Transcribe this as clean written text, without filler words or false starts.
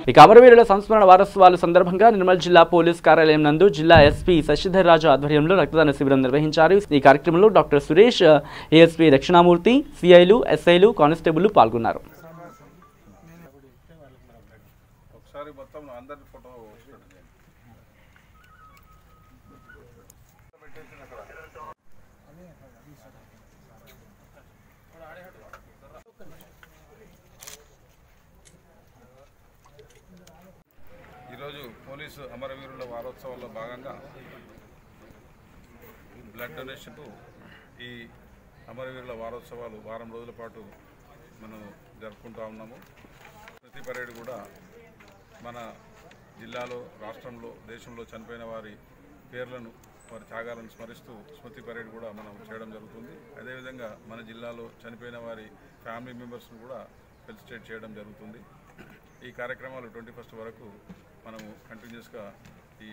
ఇక అమరవీరుల సంస్మరణ వారోత్సవాల సందర్భంగా నిర్మల్ జిల్లా పోలీస్ కార్యాలయం నందు జిల్లా ఎస్పీ శశిధర్ రాజు ఆధ్వర్యంలో రక్తదాన శిబిరం నిర్వహించారు. ఈ కార్యక్రమంలో డాక్టర్ సురేష్, ఏఎస్పీ దక్షిణామూర్తి, సిఐలు, ఎస్ఐలు, కానిస్టేబుల్ పాల్గొన్నారు. ఈరోజు పోలీసు అమరవీరుల వారోత్సవాల్లో భాగంగా బ్లడ్ డొనేషన్ ఈ అమరవీరుల వారోత్సవాలు వారం రోజుల పాటు మనం జరుపుకుంటూ ఉన్నాము. ప్రతి పరేడ్ కూడా మన జిల్లాలో, రాష్ట్రంలో, దేశంలో చనిపోయిన వారి పేర్లను, వారి త్యాగాలను స్మరిస్తూ స్మృతి పరేడ్ కూడా మనం చేయడం జరుగుతుంది. అదేవిధంగా మన జిల్లాలో చనిపోయిన వారి ఫ్యామిలీ మెంబర్స్ను కూడా ఫెలిసిటేట్ చేయడం జరుగుతుంది. ఈ కార్యక్రమాలు 21st వరకు మనము కంటిన్యూస్గా ఈ